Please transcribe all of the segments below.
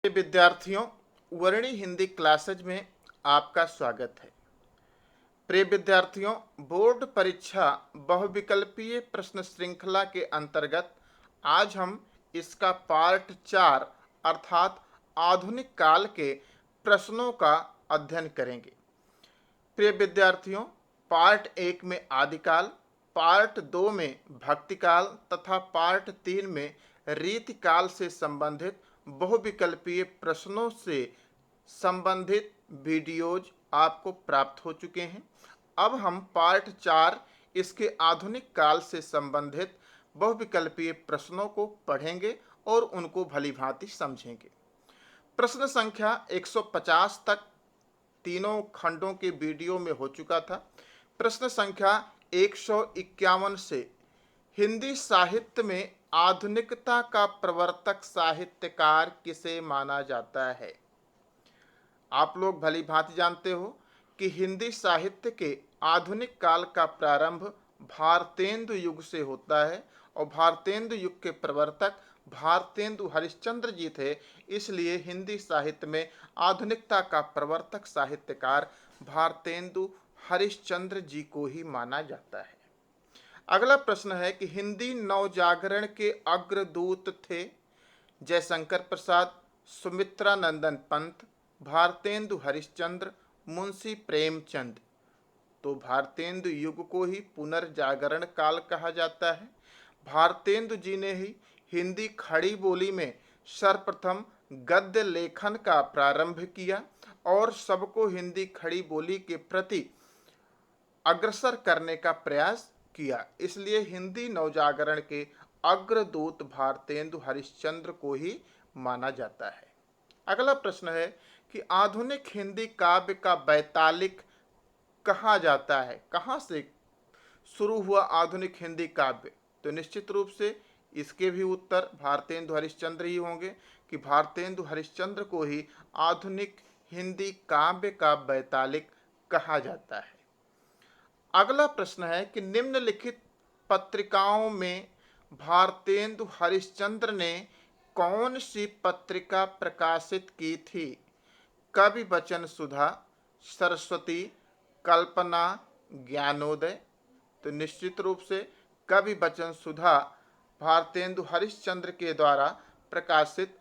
विद्यार्थियों, वर्णी हिंदी क्लासेज में आपका स्वागत है। प्रिय विद्यार्थियों, बोर्ड परीक्षा बहुविकल्पीय प्रश्न श्रृंखला के अंतर्गत आज हम इसका पार्ट 4 अर्थात आधुनिक काल के प्रश्नों का अध्ययन करेंगे। प्रिय विद्यार्थियों, पार्ट 1 में आदिकाल, पार्ट 2 में भक्तिकाल तथा पार्ट 3 में रीतिकाल से संबंधित बहुविकल्पीय प्रश्नों से संबंधित वीडियोज आपको प्राप्त हो चुके हैं। अब हम पार्ट 4 इसके आधुनिक काल से संबंधित बहुविकल्पीय प्रश्नों को पढ़ेंगे और उनको भलीभांति समझेंगे। प्रश्न संख्या 150 तक तीनों खंडों के वीडियो में हो चुका था। प्रश्न संख्या 151 से हिंदी साहित्य में आधुनिकता का प्रवर्तक साहित्यकार किसे माना जाता है। आप लोग भली भांति जानते हो कि हिंदी साहित्य के आधुनिक काल का प्रारंभ भारतेंदु युग से होता है और भारतेंदु युग के प्रवर्तक भारतेंदु हरिश्चंद्र जी थे। इसलिए हिंदी साहित्य में आधुनिकता का प्रवर्तक साहित्यकार भारतेंदु हरिश्चंद्र जी को ही माना जाता है। अगला प्रश्न है कि हिंदी नवजागरण के अग्रदूत थे जयशंकर प्रसाद, सुमित्रा नंदन पंत, भारतेंदु हरिश्चंद्र, मुंशी प्रेमचंद। तो भारतेंदु युग को ही पुनर्जागरण काल कहा जाता है। भारतेंदु जी ने ही हिंदी खड़ी बोली में सर्वप्रथम गद्य लेखन का प्रारंभ किया और सबको हिंदी खड़ी बोली के प्रति अग्रसर करने का प्रयास किया। इसलिए हिंदी नवजागरण के अग्रदूत भारतेंदु हरिश्चंद्र को ही माना जाता है। अगला प्रश्न है कि आधुनिक हिंदी काव्य का वैतालिक कहा जाता है। कहाँ से शुरू हुआ आधुनिक हिंदी काव्य? तो निश्चित रूप से इसके भी उत्तर भारतेंदु हरिश्चंद्र ही होंगे कि भारतेंदु हरिश्चंद्र को ही आधुनिक हिंदी काव्य का वैतालिक कहा जाता है। अगला प्रश्न है कि निम्नलिखित पत्रिकाओं में भारतेंदु हरिश्चंद्र ने कौन सी पत्रिका प्रकाशित की थी? कवि वचन सुधा, सरस्वती, कल्पना, ज्ञानोदय। तो निश्चित रूप से कवि वचन सुधा भारतेंदु हरिश्चंद्र के द्वारा प्रकाशित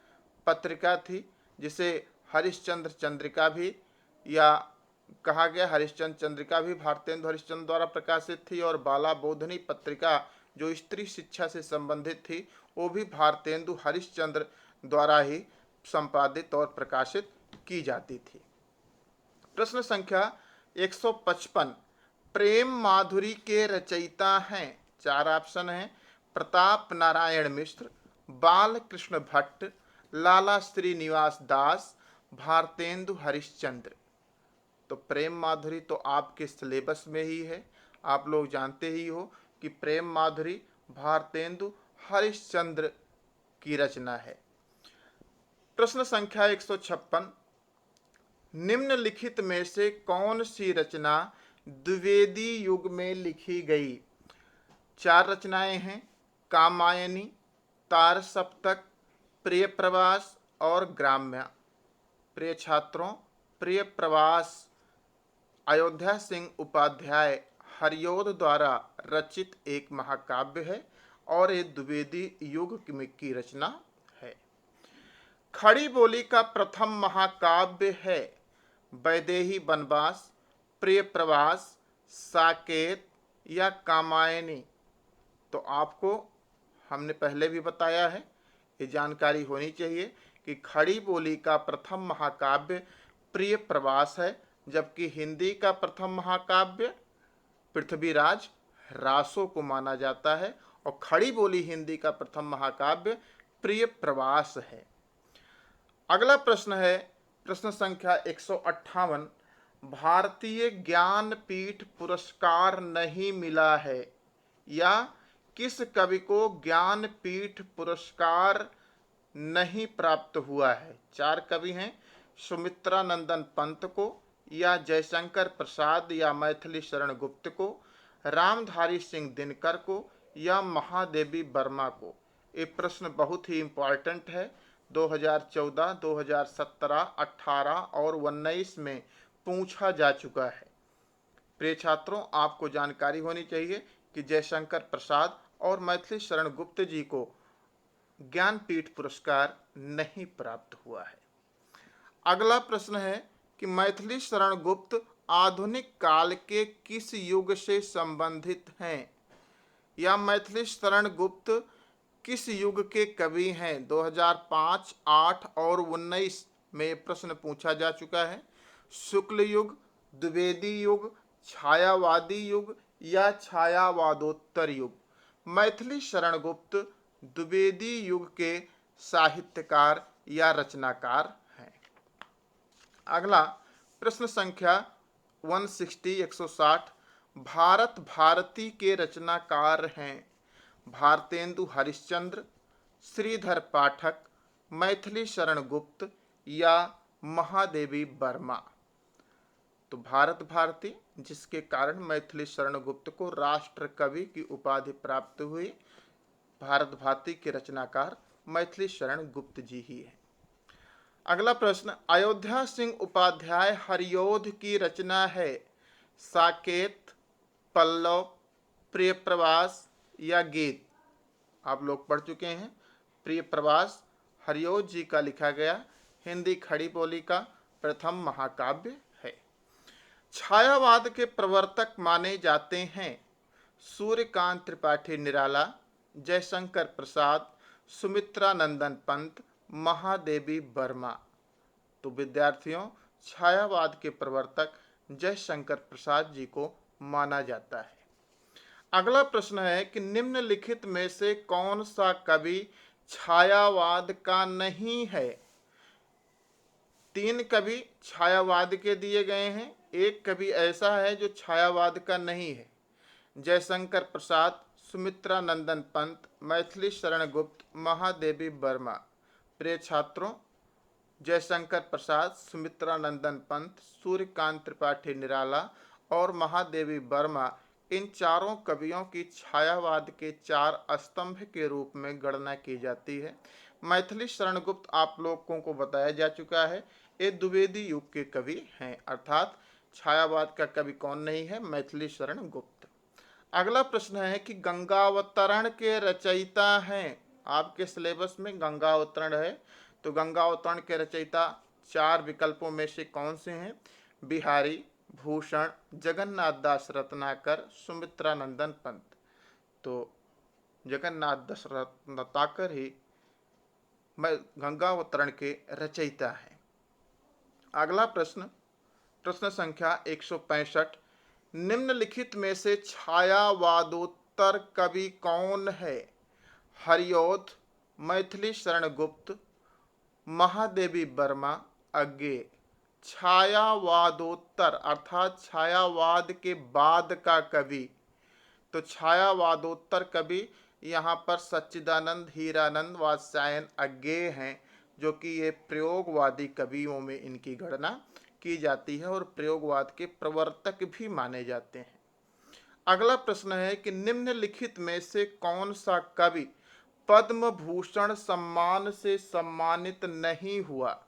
पत्रिका थी, जिसे हरिश्चंद्र चंद्रिका भी या कहा गया। हरिश्चंद्र चंद्रिका भी भारतेंदु हरिश्चंद्र द्वारा प्रकाशित थी और बाला बोधनी पत्रिका जो स्त्री शिक्षा से संबंधित थी वो भी भारतेंदु हरिश्चंद्र द्वारा ही संपादित और प्रकाशित की जाती थी। प्रश्न संख्या 155 प्रेम माधुरी के रचयिता हैं। 4 ऑप्शन हैं: प्रताप नारायण मिश्र, बाल कृष्ण भट्ट, लाला श्रीनिवास दास, भारतेंदु हरिश्चंद्र। तो प्रेम माधुरी तो आपके सिलेबस में ही है। आप लोग जानते ही हो कि प्रेम माधुरी भारतेंदु हरिश्चंद्र की रचना है। प्रश्न संख्या 156 निम्नलिखित में से कौन सी रचना द्विवेदी युग में लिखी गई? 4 रचनाएं हैं: कामायनी, तार सप्तक, प्रिय प्रवास और ग्राम्य। प्रिय छात्रों, प्रिय प्रवास अयोध्या सिंह उपाध्याय हरियोध द्वारा रचित एक महाकाव्य है और ये द्विवेदी युग की रचना है। खड़ी बोली का प्रथम महाकाव्य है वैदेही वनवास, प्रिय प्रवास, साकेत या कामायनी। तो आपको हमने पहले भी बताया है, ये जानकारी होनी चाहिए कि खड़ी बोली का प्रथम महाकाव्य प्रिय प्रवास है, जबकि हिंदी का प्रथम महाकाव्य पृथ्वीराज रासो को माना जाता है और खड़ी बोली हिंदी का प्रथम महाकाव्य प्रिय प्रवास है। अगला प्रश्न है प्रश्न संख्या 158 भारतीय ज्ञानपीठ पुरस्कार नहीं मिला है या किस कवि को ज्ञानपीठ पुरस्कार नहीं प्राप्त हुआ है? 4 कवि हैं: सुमित्रा नंदन पंत को या जयशंकर प्रसाद या मैथिली शरण गुप्त को, रामधारी सिंह दिनकर को या महादेवी वर्मा को? ये प्रश्न बहुत ही इम्पोर्टेंट है। 2014, 2017, 18 और 19 में पूछा जा चुका है। प्रिय छात्रों, आपको जानकारी होनी चाहिए कि जयशंकर प्रसाद और मैथिली शरण गुप्त जी को ज्ञानपीठ पुरस्कार नहीं प्राप्त हुआ है। अगला प्रश्न है कि मैथिली शरण गुप्त आधुनिक काल के किस युग से संबंधित हैं, या मैथिली शरण गुप्त किस युग के कवि हैं? 2005, 8 और 19 में प्रश्न पूछा जा चुका है। शुक्ल युग, द्विवेदी युग, छायावादी युग या छायावादोत्तर युग? मैथिली शरण गुप्त द्विवेदी युग के साहित्यकार या रचनाकार हैं। अगला प्रश्न संख्या 160 भारत भारती के रचनाकार हैं भारतेंदु हरिश्चंद्र, श्रीधर पाठक, मैथिली शरण गुप्त या महादेवी वर्मा? तो भारत भारती, जिसके कारण मैथिली शरण गुप्त को राष्ट्र कवि की उपाधि प्राप्त हुई, भारत भारती के रचनाकार मैथिली शरण गुप्त जी ही है। अगला प्रश्न, अयोध्या सिंह उपाध्याय हरियोध की रचना है साकेत, पल्लव, प्रिय प्रवास या गीत? आप लोग पढ़ चुके हैं। प्रिय प्रवास हरियोध जी का लिखा गया हिंदी खड़ी बोली का प्रथम महाकाव्य है। छायावाद के प्रवर्तक माने जाते हैं सूर्यकांत त्रिपाठी निराला, जयशंकर प्रसाद, सुमित्रा नंदन पंत, महादेवी वर्मा? तो विद्यार्थियों, छायावाद के प्रवर्तक जयशंकर प्रसाद जी को माना जाता है। अगला प्रश्न है कि निम्नलिखित में से कौन सा कवि छायावाद का नहीं है? 3 कवि छायावाद के दिए गए हैं, एक कवि ऐसा है जो छायावाद का नहीं है। जयशंकर प्रसाद, सुमित्रा नंदन पंत, मैथिली शरण गुप्त, महादेवी वर्मा? प्रिय छात्रों, जयशंकर प्रसाद, सुमित्रा नंदन पंत, सूर्यकांत त्रिपाठी निराला और महादेवी वर्मा, इन चारों कवियों की छायावाद के 4 स्तंभ के रूप में गणना की जाती है। मैथिली शरण गुप्त आप लोगों को बताया जा चुका है, ये द्विवेदी युग के कवि हैं, अर्थात छायावाद का कवि कौन नहीं है? मैथिली शरण गुप्त। अगला प्रश्न है कि गंगावतरण के रचयिता हैं, आपके सिलेबस में गंगावतरण है, तो गंगावतरण के रचयिता 4 विकल्पों में से कौन से हैं? बिहारी, भूषण, जगन्नाथ दास रत्नाकर, सुमित्रा नंदन पंत? तो जगन्नाथ दास रत्नाकर ही गंगावतरण के रचयिता हैं। अगला प्रश्न, प्रश्न संख्या 165, निम्नलिखित में से छायावादोत्तर कवि कौन है? हरियोध, मैथिली शरण गुप्त, महादेवी वर्मा, अज्ञेय? छायावादोत्तर अर्थात छायावाद के बाद का कवि, तो छायावादोत्तर कवि यहाँ पर सच्चिदानंद, हीरानंद, वात्स्यायन, अज्ञेय हैं, जो कि ये प्रयोगवादी कवियों में इनकी गणना की जाती है और प्रयोगवाद के प्रवर्तक भी माने जाते हैं। अगला प्रश्न है कि निम्नलिखित में से कौन सा कवि पद्म भूषण सम्मान से सम्मानित नहीं हुआ?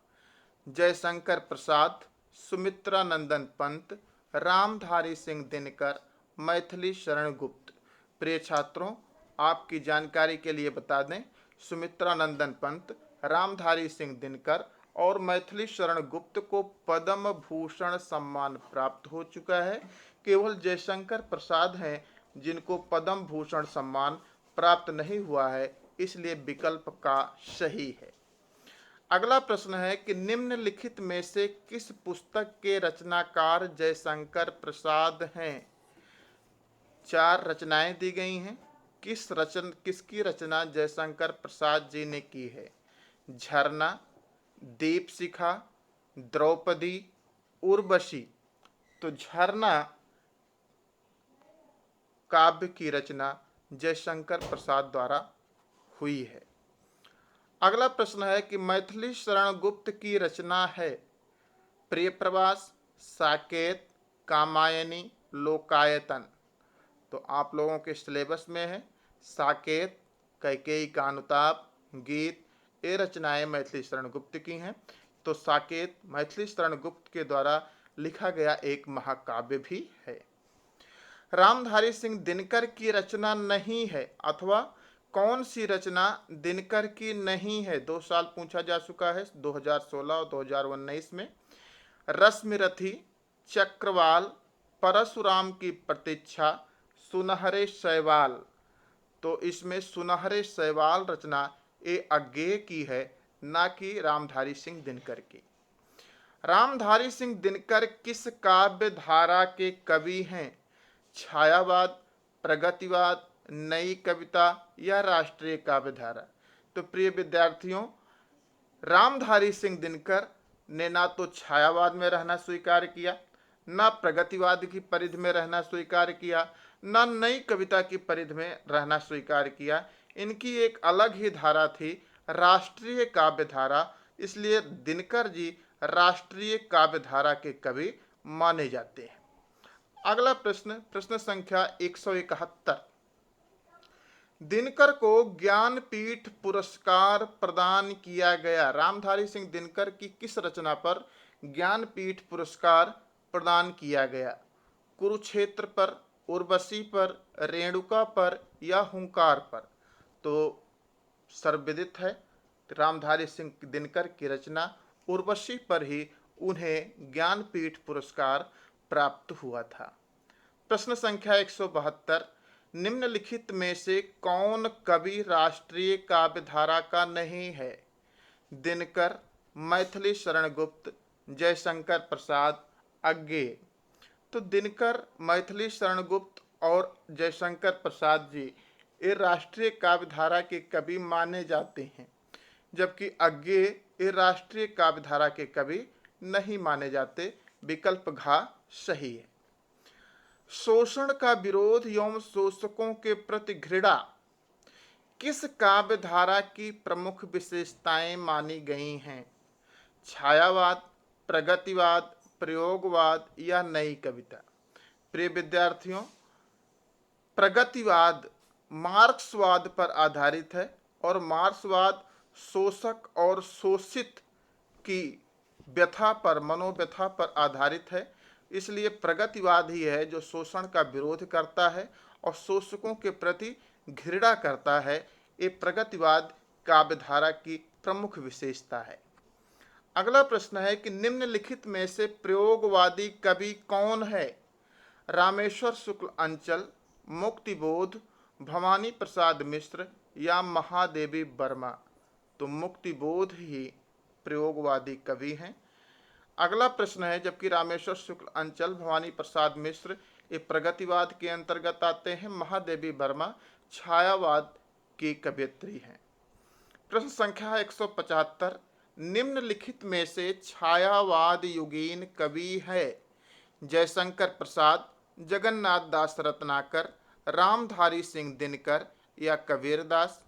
जयशंकर प्रसाद, सुमित्रा नंदन पंत, रामधारी सिंह दिनकर, मैथिली शरण गुप्त? प्रिय छात्रों, आपकी जानकारी के लिए बता दें, सुमित्रा नंदन पंत, रामधारी सिंह दिनकर और मैथिली शरण गुप्त को पद्म भूषण सम्मान प्राप्त हो चुका है। केवल जयशंकर प्रसाद हैं जिनको पद्म भूषण सम्मान प्राप्त नहीं हुआ है, इसलिए विकल्प का सही है। अगला प्रश्न है कि निम्नलिखित में से किस पुस्तक के रचनाकार जयशंकर प्रसाद हैं? 4 रचनाएं दी गई हैं, किसकी रचना जयशंकर प्रसाद जी ने की है? झरना, दीपशिखा, द्रौपदी, उर्वशी? तो झरना काव्य की रचना जयशंकर प्रसाद द्वारा हुई है। अगला प्रश्न है कि मैथिली शरण गुप्त की रचना है प्रिय प्रवास, साकेत, कामायनी, लोकायतन। तो आप लोगों के सिलेबस में है साकेत, कैकेयी का अनुताप, गीत, ये रचनाएं मैथिली शरण गुप्त की हैं। तो साकेत मैथिली शरण गुप्त के द्वारा लिखा गया एक महाकाव्य भी है। रामधारी सिंह दिनकर की रचना नहीं है, अथवा कौन सी रचना दिनकर की नहीं है? 2 साल पूछा जा चुका है, 2016 और 2019 में। रश्मिरथी, चक्रवाल, परशुराम की प्रतीक्षा, सुनहरे शैवाल। तो इसमें सुनहरे शैवाल रचना ये अज्ञेय की है, ना कि रामधारी सिंह दिनकर की। रामधारी सिंह दिनकर किस काव्य धारा के कवि हैं? छायावाद, प्रगतिवाद, नई कविता या राष्ट्रीय काव्य धारा? तो प्रिय विद्यार्थियों, रामधारी सिंह दिनकर ने ना तो छायावाद में रहना स्वीकार किया, ना प्रगतिवाद की परिधि में रहना स्वीकार किया, ना नई कविता की परिधि में रहना स्वीकार किया। इनकी एक अलग ही धारा थी, राष्ट्रीय काव्य धारा। इसलिए दिनकर जी राष्ट्रीय काव्य धारा के कवि माने जाते हैं। अगला प्रश्न, प्रश्न संख्या 171। दिनकर को ज्ञानपीठ पुरस्कार प्रदान किया गया। रामधारी सिंह दिनकर की किस रचना पर ज्ञानपीठ पुरस्कार प्रदान किया गया? कुरुक्षेत्र पर, उर्वशी पर, रेणुका पर या हुंकार पर? तो सर्वविदित है, रामधारी सिंह दिनकर की रचना उर्वशी पर ही उन्हें ज्ञानपीठ पुरस्कार प्राप्त हुआ था। प्रश्न संख्या 172। निम्नलिखित में से कौन कवि राष्ट्रीय काव्य धारा का नहीं है? दिनकर, मैथिली शरण गुप्त, जयशंकर प्रसाद, अज्ञेय। तो दिनकर, मैथिली शरण गुप्त और जयशंकर प्रसाद जी ये राष्ट्रीय काव्य धारा के कवि माने जाते हैं, जबकि अज्ञेय ये राष्ट्रीय काव्य धारा के कवि नहीं माने जाते। विकल्प घ सही है। शोषण का विरोध एवं शोषकों के प्रति घृणा किस काव्य धारा की प्रमुख विशेषताएं मानी गई हैं? छायावाद, प्रगतिवाद, प्रयोगवाद या नई कविता? प्रिय विद्यार्थियों, प्रगतिवाद मार्क्सवाद पर आधारित है और मार्क्सवाद शोषक और शोषित की व्यथा पर, मनोव्यथा पर आधारित है। इसलिए प्रगतिवाद ही है जो शोषण का विरोध करता है और शोषकों के प्रति घृणा करता है। ये प्रगतिवाद काव्यधारा की प्रमुख विशेषता है। अगला प्रश्न है कि निम्नलिखित में से प्रयोगवादी कवि कौन है? रामेश्वर शुक्ल अंचल, मुक्तिबोध, भवानी प्रसाद मिश्र या महादेवी वर्मा? तो मुक्तिबोध ही प्रयोगवादी कवि हैं। अगला प्रश्न है, जबकि रामेश्वर शुक्ल अंचल, भवानी प्रसाद मिश्र ये प्रगतिवाद के अंतर्गत आते हैं, महादेवी वर्मा छायावाद की कवयित्री हैं। प्रश्न संख्या 175। निम्नलिखित में से छायावाद युगीन कवि है? जयशंकर प्रसाद, जगन्नाथ दास रत्नाकर, रामधारी सिंह दिनकर या कबीरदास?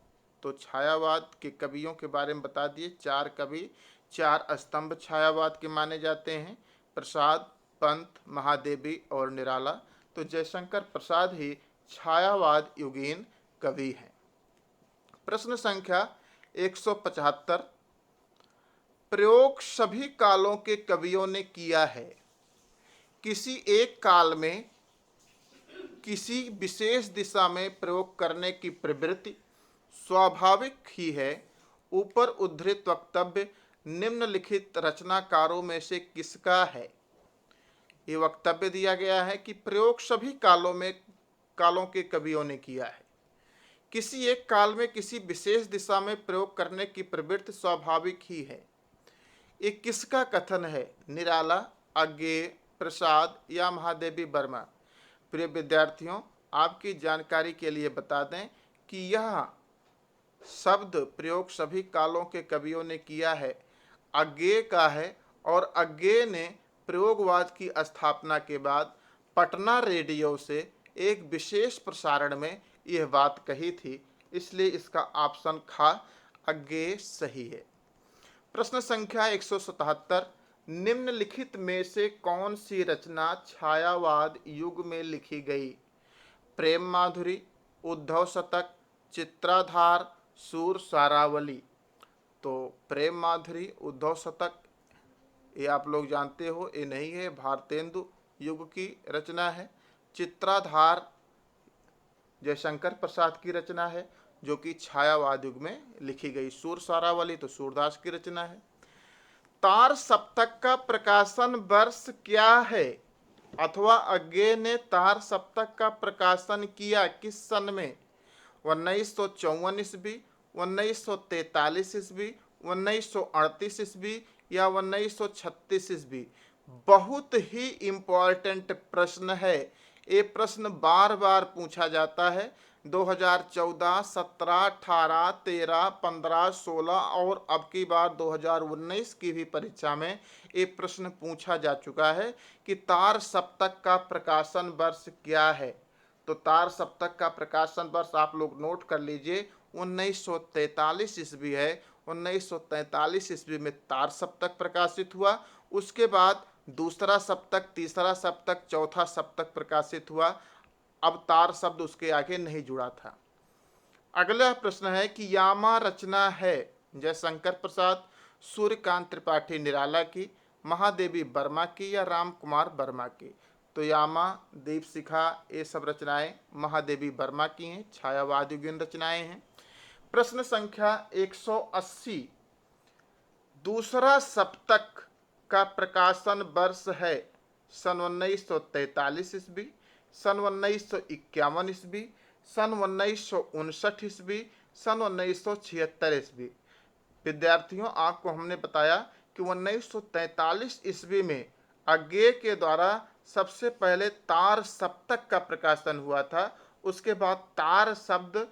तो छायावाद के कवियों के बारे में बता दिए। 4 कवि, 4 स्तंभ छायावाद के माने जाते हैं, प्रसाद, पंत, महादेवी और निराला। तो जयशंकर प्रसाद ही छायावाद युगीन कवि हैं। प्रश्न संख्या 175। प्रयोग सभी कालों के कवियों ने किया है। किसी एक काल में किसी विशेष दिशा में प्रयोग करने की प्रवृत्ति स्वाभाविक ही है। ऊपर उद्धृत वक्तव्य निम्नलिखित रचनाकारों में से किसका है? ये वक्तव्य दिया गया है कि प्रयोग सभी कालों के कवियों ने किया है। किसी एक काल में किसी विशेष दिशा में प्रयोग करने की प्रवृत्ति स्वाभाविक ही है। ये किसका कथन है? निराला, अज्ञेय, प्रसाद या महादेवी वर्मा? प्रिय विद्यार्थियों, आपकी जानकारी के लिए बता दें कि यह शब्द प्रयोग सभी कालों के कवियों ने किया है अज्ञेय का है, और अज्ञेय ने प्रयोगवाद की स्थापना के बाद पटना रेडियो से एक विशेष प्रसारण में यह बात कही थी। इसलिए इसका ऑप्शन ख अज्ञेय सही है। प्रश्न संख्या 177। निम्नलिखित में से कौन सी रचना छायावाद युग में लिखी गई? प्रेम माधुरी, उद्धव शतक, चित्राधार, सूर सारावली। तो प्रेम माधुरी, उद्धव शतक ये आप लोग जानते हो, ये नहीं है, भारतेंदु युग की रचना है। चित्राधार जयशंकर प्रसाद की रचना है जो कि छायावाद युग में लिखी गई। सूर सारावली तो सूरदास की रचना है। तार सप्तक का प्रकाशन वर्ष क्या है? अथवा अज्ञे ने तार सप्तक का प्रकाशन किया किस सन में? 1954 ईस्वी, 1943 ईस्वी, 1938 ईस्वी या 1936 ईस्वी? बहुत ही इम्पोर्टेंट प्रश्न है। ये प्रश्न बार बार पूछा जाता है। 2014, 17, 18, 13, 15, 16 और अब की बार 2019 की भी परीक्षा में ये प्रश्न पूछा जा चुका है कि तार सप्तक का प्रकाशन वर्ष क्या है। तो तार सप्तक का प्रकाशन वर्ष आप लोग नोट कर लीजिए, 1943 ईस्वी है। 1943 ईस्वी में तार सप्तक प्रकाशित हुआ। उसके बाद दूसरा सप्तक, तीसरा सप्तक, चौथा सप्तक प्रकाशित हुआ। अब तार शब्द उसके आगे नहीं जुड़ा था। अगला प्रश्न है कि यामा रचना है जयशंकर प्रसाद, सूर्यकांत त्रिपाठी निराला की, महादेवी वर्मा की या राम कुमार वर्मा की? तो यामा, दीपशिखा ये सब रचनाएं महादेवी वर्मा की हैं, छायावाद युगीन रचनाएं हैं। प्रश्न संख्या 180, दूसरा सप्तक का प्रकाशन वर्ष है सन 1943 ईस्वी, सन 1951 ईस्वी, सन 1959 ईस्वी, सन 1976 ईस्वी? विद्यार्थियों, आपको हमने बताया कि 1943 ईस्वी में अज्ञे के द्वारा सबसे पहले तार सप्तक का प्रकाशन हुआ था। उसके बाद तार शब्द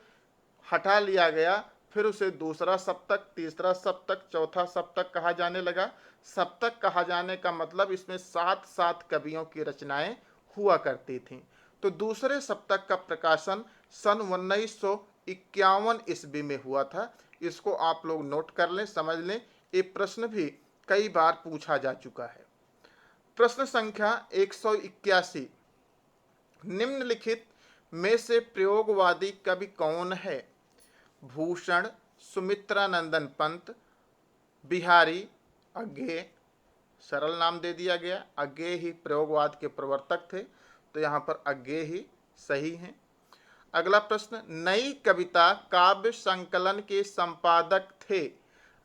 हटा लिया गया, फिर उसे दूसरा सप्तक, तीसरा सप्तक, चौथा सप्तक कहा जाने लगा। सप्तक कहा जाने का मतलब इसमें 7-7 कवियों की रचनाएं हुआ करती थीं। तो दूसरे सप्तक का प्रकाशन सन 1951 ईस्वी में हुआ था। इसको आप लोग नोट कर लें, समझ लें, ये प्रश्न भी कई बार पूछा जा चुका है। प्रश्न संख्या 181, निम्नलिखित में से प्रयोगवादी कवि कौन है? भूषण, सुमित्रानंदन पंत, बिहारी, अज्ञे। सरल नाम दे दिया गया, अज्ञे ही प्रयोगवाद के प्रवर्तक थे, तो यहाँ पर अज्ञे ही सही हैं। अगला प्रश्न, नई कविता काव्य संकलन के संपादक थे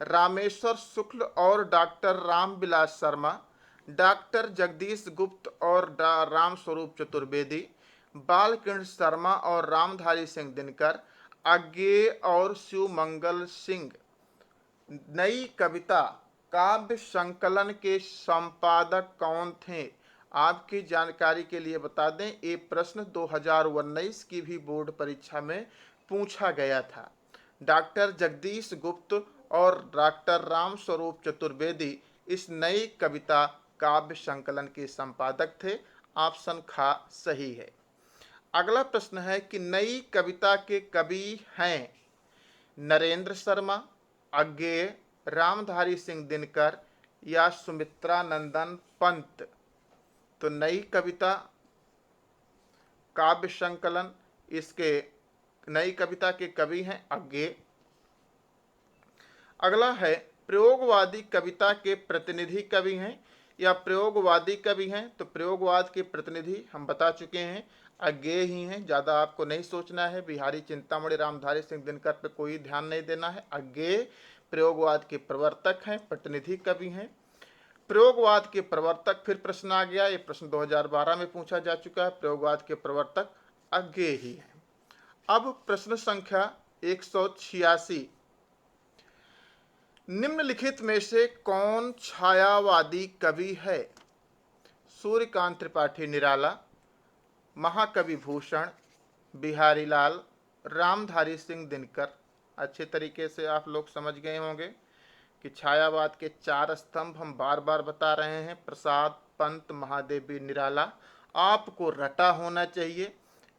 रामेश्वर शुक्ल और डॉक्टर रामविलास शर्मा, डॉक्टर जगदीश गुप्त और राम स्वरूप चतुर्वेदी, बालकृष्ण शर्मा और रामधारी सिंह दिनकर, अज्ञे और शिवमंगल सिंह। नई कविता काव्य संकलन के संपादक कौन थे? आपकी जानकारी के लिए बता दें, ये प्रश्न 2019 की भी बोर्ड परीक्षा में पूछा गया था। डॉक्टर जगदीश गुप्त और डॉक्टर राम स्वरूप चतुर्वेदी इस नई कविता काव्य संकलन के संपादक थे। ऑप्शन खा सही है। अगला प्रश्न है कि नई कविता के कवि हैं नरेंद्र शर्मा, अज्ञे, रामधारी सिंह दिनकर या सुमित्रानंदन पंत? तो नई कविता काव्य संकलन, इसके नई कविता के कवि हैं अज्ञे। अगला है प्रयोगवादी कविता के प्रतिनिधि कवि हैं या प्रयोगवादी कवि हैं? तो प्रयोगवाद के प्रतिनिधि हम बता चुके हैं, अज्ञे ही हैं, ज़्यादा आपको नहीं सोचना है। बिहारी चिंतामणि, रामधारी सिंह दिनकर पे कोई ध्यान नहीं देना है। अज्ञे प्रयोगवाद के प्रवर्तक हैं, प्रतिनिधि कवि हैं। प्रयोगवाद के प्रवर्तक, फिर प्रश्न आ गया, ये प्रश्न 2012 में पूछा जा चुका है। प्रयोगवाद के प्रवर्तक अज्ञे ही हैं। अब प्रश्न संख्या 186, निम्नलिखित में से कौन छायावादी कवि है? सूर्यकांत त्रिपाठी निराला, महाकवि भूषण, बिहारी लाल, रामधारी सिंह दिनकर। अच्छे तरीके से आप लोग समझ गए होंगे कि छायावाद के 4 स्तंभ हम बार बार बता रहे हैं, प्रसाद, पंत, महादेवी, निराला। आपको रटा होना चाहिए।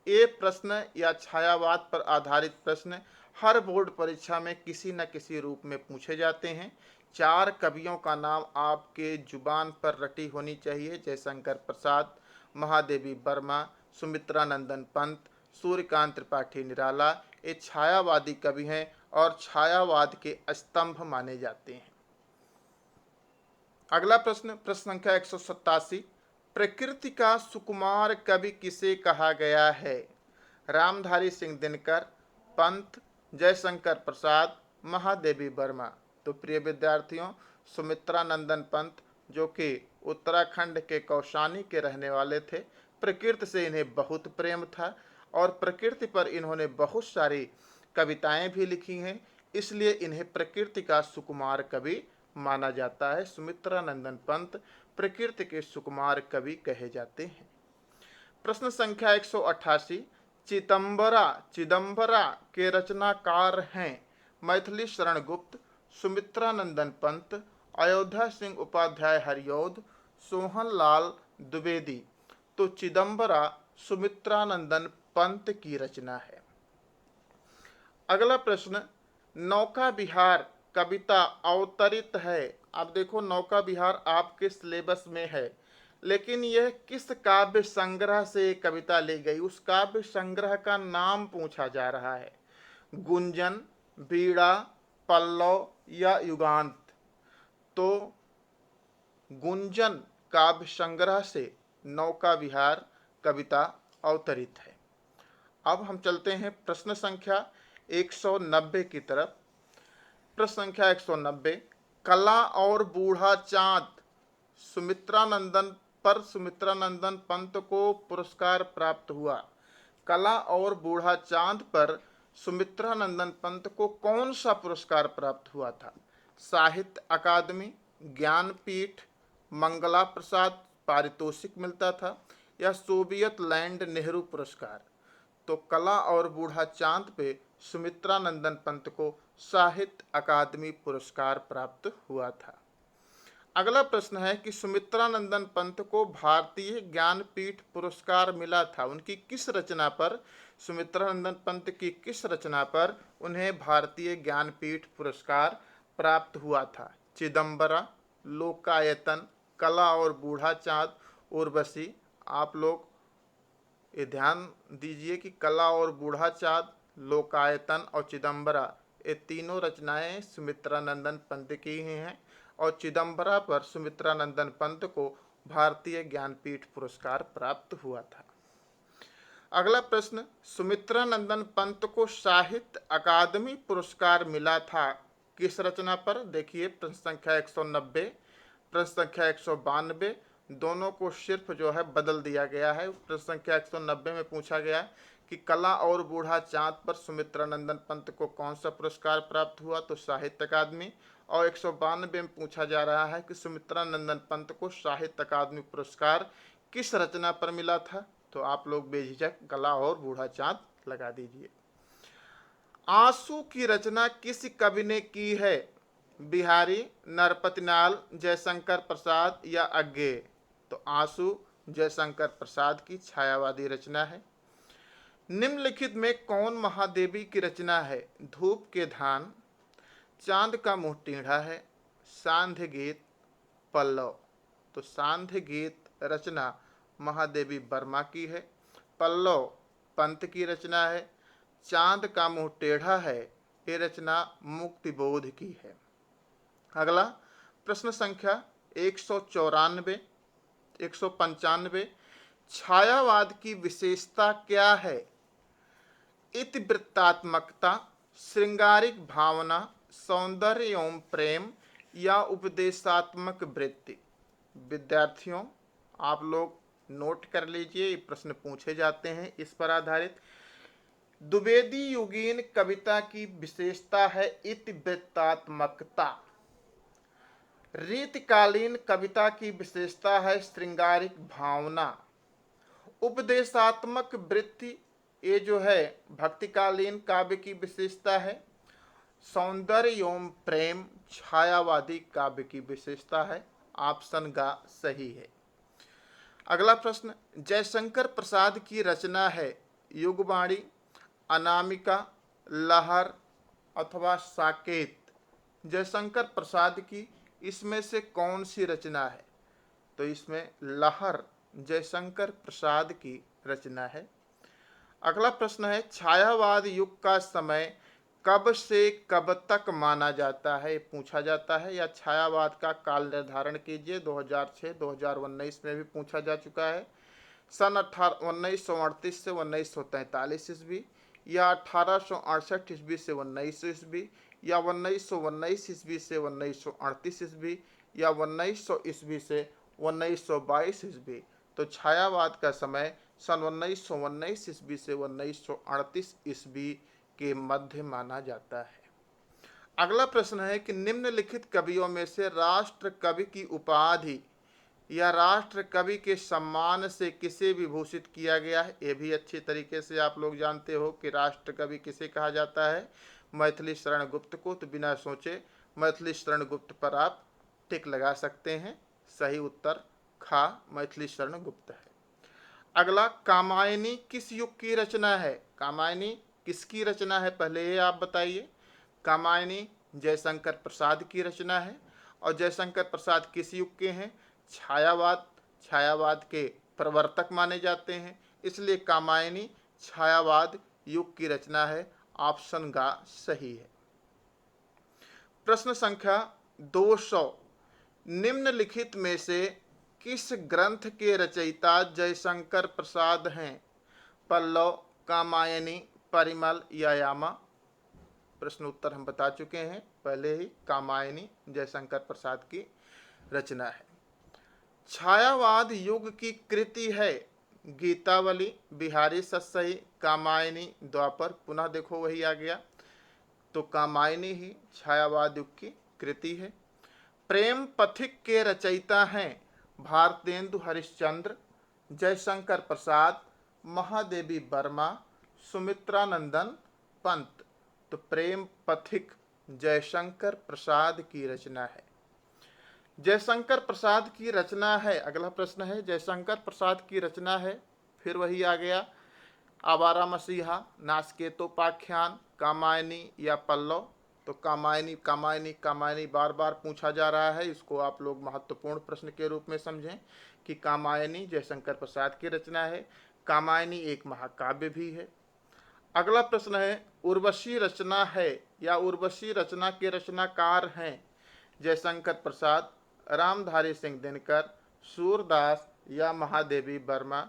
ये प्रश्न या छायावाद पर आधारित प्रश्न हर बोर्ड परीक्षा में किसी न किसी रूप में पूछे जाते हैं। चार कवियों का नाम आपके जुबान पर रटी होनी चाहिए। जयशंकर प्रसाद, महादेवी वर्मा, सुमित्रानंदन पंत, सूर्यकांत त्रिपाठी निराला। ये छायावादी कवि हैं और छायावाद के स्तंभ माने जाते हैं। अगला प्रश्न, प्रश्न संख्या 187, प्रकृति का सुकुमार कवि किसे कहा गया है? रामधारी सिंह दिनकर, पंत, जयशंकर प्रसाद, महादेवी वर्मा। तो प्रिय विद्यार्थियों, सुमित्रानंदन पंत जो कि उत्तराखंड के कौशानी के रहने वाले थे, प्रकृति से इन्हें बहुत प्रेम था और प्रकृति पर इन्होंने बहुत सारी कविताएं भी लिखी हैं, इसलिए इन्हें प्रकृति का सुकुमार कवि माना जाता है। सुमित्रानंदन पंत प्रकृति के सुकुमार कवि कहे जाते हैं। प्रश्न संख्या 188, चिदंबरा के रचनाकार हैं मैथिली शरण गुप्त, सुमित्रानंदन पंत, अयोध्या सिंह उपाध्याय हरिऔध, सोहन लाल द्विवेदी। तो चिदंबरा सुमित्रानंदन पंत की रचना है। अगला प्रश्न, नौका विहार कविता अवतरित है। अब देखो, नौका विहार आपके सिलेबस में है, लेकिन यह किस काव्य संग्रह से कविता ली गई, उस काव्य संग्रह का नाम पूछा जा रहा है। गुंजन, बीड़ा, पल्लव या युगांत। तो गुंजन काव्य संग्रह से नौका विहार कविता अवतरित है। अब हम चलते हैं प्रश्न संख्या 190 की तरफ। प्रश्न संख्या 190, कला और बूढ़ा चांद सुमित्रानंदन पंत को पुरस्कार प्राप्त हुआ। कला और बूढ़ा चांद पर सुमित्रानंदन पंत को कौन सा पुरस्कार प्राप्त हुआ था? साहित्य अकादमी, ज्ञानपीठ, मंगला प्रसाद पारितोषिक मिलता था या सोवियत लैंड नेहरू पुरस्कार? तो कला और बूढ़ा चांद पे सुमित्रानंदन पंत को साहित्य अकादमी पुरस्कार प्राप्त हुआ था। अगला प्रश्न है कि सुमित्रानंदन पंत को भारतीय ज्ञानपीठ पुरस्कार मिला था, उनकी किस रचना पर? सुमित्रानंदन पंत की किस रचना पर उन्हें भारतीय ज्ञानपीठ पुरस्कार प्राप्त हुआ था? चिदंबरा, लोकायतन, कला और बूढ़ा चांद, उर्वशी। आप लोग ये ध्यान दीजिए कि कला और बूढ़ा चांद, लोकायतन और चिदंबरा, ये तीनों रचनाएं सुमित्रानंदन पंत की ही हैं और चिदंबरा पर सुमित्रानंदन पंत को भारतीय ज्ञानपीठ पुरस्कार प्राप्त हुआ था। अगला प्रश्न, सुमित्रानंदन पंत को साहित्य अकादमी पुरस्कार मिला था किस रचना पर? देखिए, प्रश्न संख्या 190, प्रश्न संख्या 192, दोनों को सिर्फ जो है बदल दिया गया है। प्रश्न संख्या 190 में पूछा गया कि कला और बूढ़ा चांद पर सुमित्रानंदन पंत को कौन सा पुरस्कार प्राप्त हुआ? तो साहित्य अकादमी। और 192 में पूछा जा रहा है कि सुमित्रानंदन पंत को साहित्य अकादमी पुरस्कार किस रचना पर मिला था? तो आप लोग बेझिझक कला और बूढ़ा चांद लगा दीजिए। आंसू की रचना किस कवि ने की है? बिहारी, नरपतिनाल, जयशंकर प्रसाद या अज्ञे? तो आंसू जयशंकर प्रसाद की छायावादी रचना है। निम्नलिखित में कौन महादेवी की रचना है? धूप के धान, चांद का मुंह टेढ़ा है, सांध्य गीत, पल्लव। तो सांध्य गीत रचना महादेवी वर्मा की है, पल्लव पंत की रचना है, चांद का मुंह टेढ़ा है ये रचना मुक्तिबोध की है। अगला प्रश्न संख्या 194, 195, छायावाद की विशेषता क्या है? इतिवृत्तात्मकता, श्रृंगारिक भावना, सौंदर्य एवं प्रेम या उपदेशात्मक वृत्ति? विद्यार्थियों, आप लोग नोट कर लीजिए, ये प्रश्न पूछे जाते हैं इस पर आधारित। द्विवेदी युगीन कविता की विशेषता है इतिवृत्तात्मकता। रीतिकालीन कविता की विशेषता है श्रृंगारिक भावना। उपदेशात्मक वृत्ति ये जो है भक्तिकालीन काव्य की विशेषता है। सौंदर्य एवं प्रेम छायावादी काव्य की विशेषता है। ऑप्शन गा सही है। अगला प्रश्न, जयशंकर प्रसाद की रचना है युगवाणी, अनामिका, लहर अथवा साकेत? जयशंकर प्रसाद की इसमें से कौन सी रचना है? तो इसमें लहर जयशंकर प्रसाद की रचना है। अगला प्रश्न है, छायावाद युग का समय कब से कब तक माना जाता है? पूछा जाता है। या छायावाद का काल निर्धारण कीजिए। 2006 2019 में भी पूछा जा चुका है। सन 1938 से 1943 ईस्वी, या 1868 ईस्वी से 1900 ईस्वी, या 1919 ईस्वी से 1938 ईस्वी, या 1900 ईस्वी से 1922 ईस्वी। तो छायावाद का समय सन 1919 ईस्वी से 1938 ईस्वी के मध्य माना जाता है। अगला प्रश्न है कि निम्नलिखित कवियों में से राष्ट्र कवि की उपाधि या राष्ट्र कवि के सम्मान से किसे विभूषित किया गया है? ये भी अच्छी तरीके से आप लोग जानते हो कि राष्ट्र कवि किसे कहा जाता है। मैथिली शरण गुप्त को। तो बिना सोचे मैथिली शरण गुप्त पर आप टिक लगा सकते हैं। सही उत्तर खा मैथिली शरण गुप्त है। अगला, कामायनी किस युग की रचना है? कामायनी किसकी रचना है, पहले ये आप बताइए। कामायनी जयशंकर प्रसाद की रचना है। और जयशंकर प्रसाद किस युग के हैं? छायावाद के प्रवर्तक माने जाते हैं, इसलिए कामायनी छायावाद युग की रचना है। ऑप्शन गा सही है। प्रश्न संख्या 200, निम्नलिखित में से किस ग्रंथ के रचयिता जयशंकर प्रसाद हैं? पल्लव, कामायनी, परिमल या यामा? प्रश्न उत्तर हम बता चुके हैं पहले ही। कामायनी जयशंकर प्रसाद की रचना है। छायावाद युग की कृति है गीतावली, बिहारी सतसही, कामायनी, द्वापर। पुनः देखो वही आ गया। तो कामायनी ही छायावाद युग की कृति है। प्रेम पथिक के रचयिता हैं भारतेंदु हरिश्चंद्र, जयशंकर प्रसाद, महादेवी वर्मा, सुमित्रानंदन पंत। तो प्रेम पथिक जयशंकर प्रसाद की रचना है। जयशंकर प्रसाद की रचना है। अगला प्रश्न है, जयशंकर प्रसाद की रचना है, फिर वही आ गया। आवारा मसीहा, नासकेतोपाख्यान, कामायनी या पल्लव? तो कामायनी कामायनी कामायनी बार बार पूछा जा रहा है। इसको आप लोग महत्वपूर्ण प्रश्न के रूप में समझें कि कामायनी जयशंकर प्रसाद की रचना है। कामायनी एक महाकाव्य भी है। अगला प्रश्न है, उर्वशी रचना है या उर्वशी रचना के रचनाकार हैं जयशंकर प्रसाद, रामधारी सिंह दिनकर, सूरदास या महादेवी वर्मा?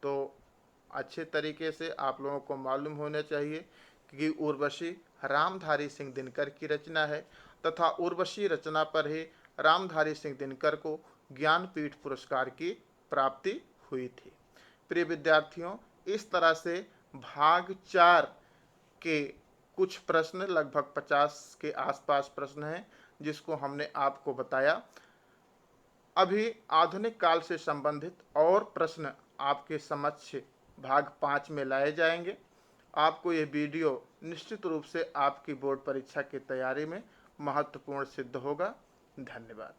तो अच्छे तरीके से आप लोगों को मालूम होना चाहिए कि उर्वशी रामधारी सिंह दिनकर की रचना है तथा उर्वशी रचना पर ही रामधारी सिंह दिनकर को ज्ञानपीठ पुरस्कार की प्राप्ति हुई थी। प्रिय विद्यार्थियों, इस तरह से भाग 4 के कुछ प्रश्न, लगभग 50 के आसपास प्रश्न हैं, जिसको हमने आपको बताया। अभी आधुनिक काल से संबंधित और प्रश्न आपके समक्ष भाग 5 में लाए जाएंगे। आपको ये वीडियो निश्चित रूप से आपकी बोर्ड परीक्षा की तैयारी में महत्वपूर्ण सिद्ध होगा। धन्यवाद।